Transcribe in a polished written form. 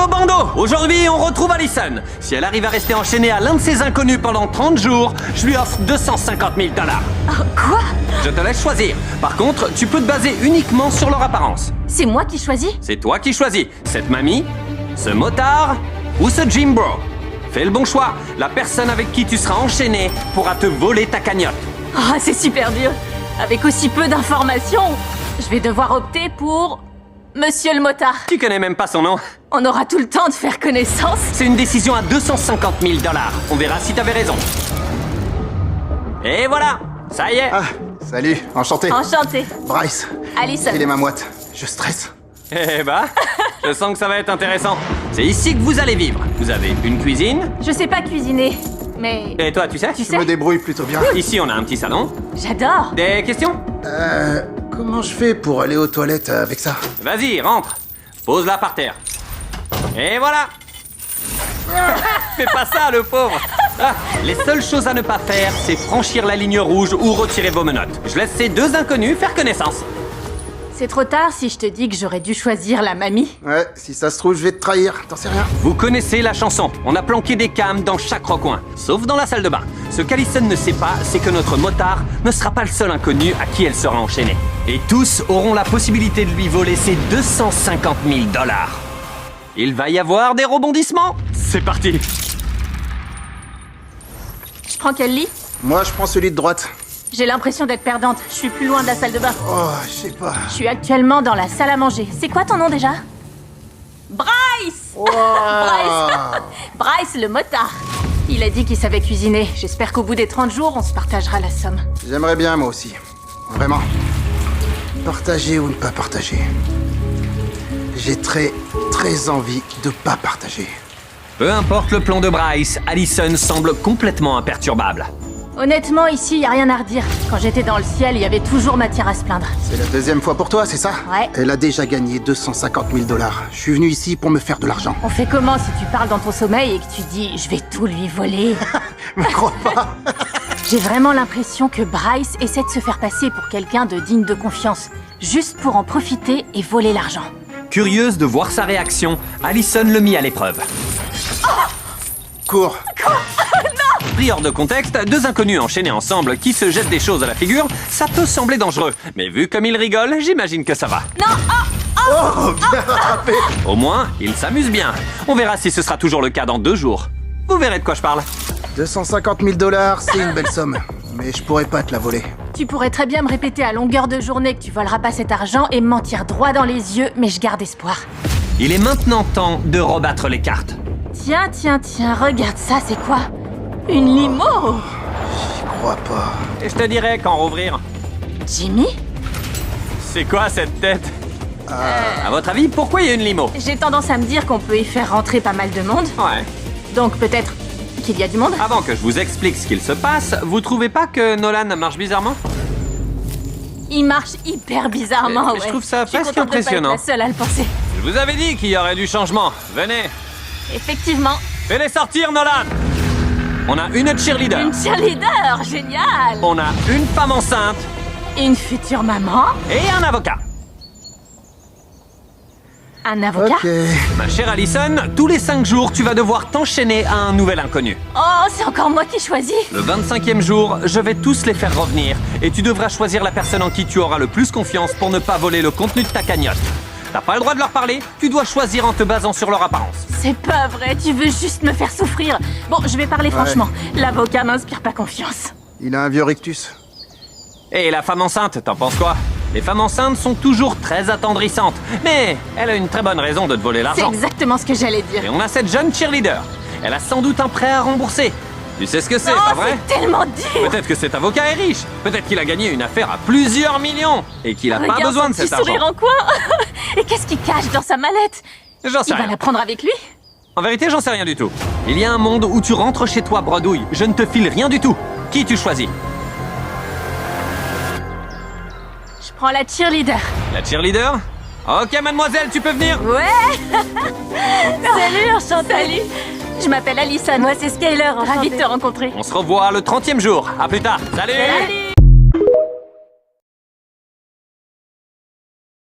Bando! Aujourd'hui, on retrouve Allison. Si elle arrive à rester enchaînée à l'un de ces inconnus pendant 30 jours, je lui offre 250 000 $. Oh, quoi? Je te laisse choisir. Par contre, tu peux te baser uniquement sur leur apparence. C'est moi qui choisis? C'est toi qui choisis. Cette mamie, ce motard ou ce Jim Bro. Fais le bon choix. La personne avec qui tu seras enchaîné pourra te voler ta cagnotte. Oh, c'est super dur. Avec aussi peu d'informations, je vais devoir opter pour... Monsieur le motard. Tu connais même pas son nom. On aura tout le temps de faire connaissance. C'est une décision à 250 000 $. On verra si t'avais raison. Et voilà, ça y est. Ah, salut, enchanté. Enchanté. Bryce. Alison. Il est ma moite. Je stresse. Eh bah, je sens que ça va être intéressant. C'est ici que vous allez vivre. Vous avez une cuisine. Je sais pas cuisiner, mais... Et toi, tu sais? Tu Je me débrouille plutôt bien. Ici, on a un petit salon. J'adore. Des questions? Comment je fais pour aller aux toilettes avec ça? Vas-y, rentre. Pose-la par terre. Et voilà. Fais pas ça, le pauvre. Ah, les seules choses à ne pas faire, c'est franchir la ligne rouge ou retirer vos menottes. Je laisse ces deux inconnus faire connaissance. C'est trop tard si je te dis que j'aurais dû choisir la mamie. Ouais, si ça se trouve, je vais te trahir. T'en sais rien. Vous connaissez la chanson. On a planqué des cams dans chaque recoin, sauf dans la salle de bain. Ce qu'Allison ne sait pas, c'est que notre motard ne sera pas le seul inconnu à qui elle sera enchaînée. Et tous auront la possibilité de lui voler ses 250 000 $. Il va y avoir des rebondissements. C'est parti. Je prends quel lit? Moi, je prends celui de droite. J'ai l'impression d'être perdante. Je suis plus loin de la salle de bain. Oh, je sais pas. Je suis actuellement dans la salle à manger. C'est quoi ton nom déjà? Bryce! Wow. Bryce le motard. Il a dit qu'il savait cuisiner. J'espère qu'au bout des 30 jours, on se partagera la somme. J'aimerais bien, moi aussi. Vraiment. Partager ou ne pas partager. J'ai très envie de pas partager. Peu importe le plan de Bryce, Allison semble complètement imperturbable. Honnêtement, ici, y a rien à redire. Quand j'étais dans le ciel, il y avait toujours matière à se plaindre. C'est la deuxième fois pour toi, c'est ça? Ouais. Elle a déjà gagné 250 000 $. Je suis venu ici pour me faire de l'argent. On fait comment si tu parles dans ton sommeil et que tu dis « je vais tout lui voler » Me crois pas. J'ai vraiment l'impression que Bryce essaie de se faire passer pour quelqu'un de digne de confiance, juste pour en profiter et voler l'argent. Curieuse de voir sa réaction, Allison le mit à l'épreuve. Cours. Pris hors de contexte, deux inconnus enchaînés ensemble qui se jettent des choses à la figure, ça peut sembler dangereux. Mais vu comme ils rigolent, j'imagine que ça va. Non, Oh, bien rattrapé. Au moins, ils s'amusent bien. On verra si ce sera toujours le cas dans 2 jours. Vous verrez de quoi je parle. 250 000 $, c'est une belle somme. Mais je pourrais pas te la voler. tu pourrais très bien me répéter à longueur de journée que tu voleras pas cet argent et me mentir droit dans les yeux, mais je garde espoir. Il est maintenant temps de rebattre les cartes. Tiens, regarde ça, c'est quoi? Une limo? Je crois pas. Et je te dirai quand rouvrir. Jimmy? C'est quoi cette tête À votre avis, pourquoi il y a une limo? J'ai tendance à me dire qu'on peut y faire rentrer pas mal de monde, Ouais. donc peut-être qu'il y a du monde. Avant que je vous explique ce qu'il se passe, vous trouvez pas que Nolan marche bizarrement? Il marche hyper bizarrement, Je ouais. trouve ça Je suis presque contente de pas impressionnant. être la seule à le penser. Je vous avais dit qu'il y aurait du changement. Venez, Effectivement, fais-les sortir, Nolan. On a une cheerleader. une cheerleader, génial! On a une femme enceinte Une future maman? et un avocat. Un avocat? Ok. Ma chère Allison, tous les 5 jours, tu vas devoir t'enchaîner à un nouvel inconnu. Oh, c'est encore moi qui choisis? Le 25e jour, je vais tous les faire revenir et tu devras choisir la personne en qui tu auras le plus confiance pour ne pas voler le contenu de ta cagnotte. T'as pas le droit de leur parler, tu dois choisir en te basant sur leur apparence. C'est pas vrai, tu veux juste me faire souffrir. Bon, je vais parler franchement. L'avocat m'inspire pas confiance. Il a un vieux rictus. Et la femme enceinte, t'en penses quoi? Les femmes enceintes sont toujours très attendrissantes, mais elle a une très bonne raison de te voler C'est l'argent. exactement ce que j'allais Et dire. on a cette jeune cheerleader. Elle a sans doute un prêt à rembourser. Tu sais ce que c'est, Oh, pas vrai? c'est tellement dur! Peut-être que cet avocat est riche. Peut-être qu'il a gagné une affaire à plusieurs millions et qu'il a pas Regarde besoin son de cet petit sourire argent. en coin. Et qu'est-ce qu'il cache dans sa mallette? J'en sais Il va rien. la prendre avec lui? En vérité, j'en sais rien du tout. Il y a un monde où tu rentres chez toi, bredouille. Je ne te file rien du tout. Qui tu choisis? Je prends la cheerleader. La cheerleader? Ok, mademoiselle, tu peux venir? Ouais! Salut, enchantée! Salut! Je m'appelle Alison. Moi, c'est Skyler, ravie de te rencontrer. On se revoit le 30e jour. À plus tard. Salut! Salut!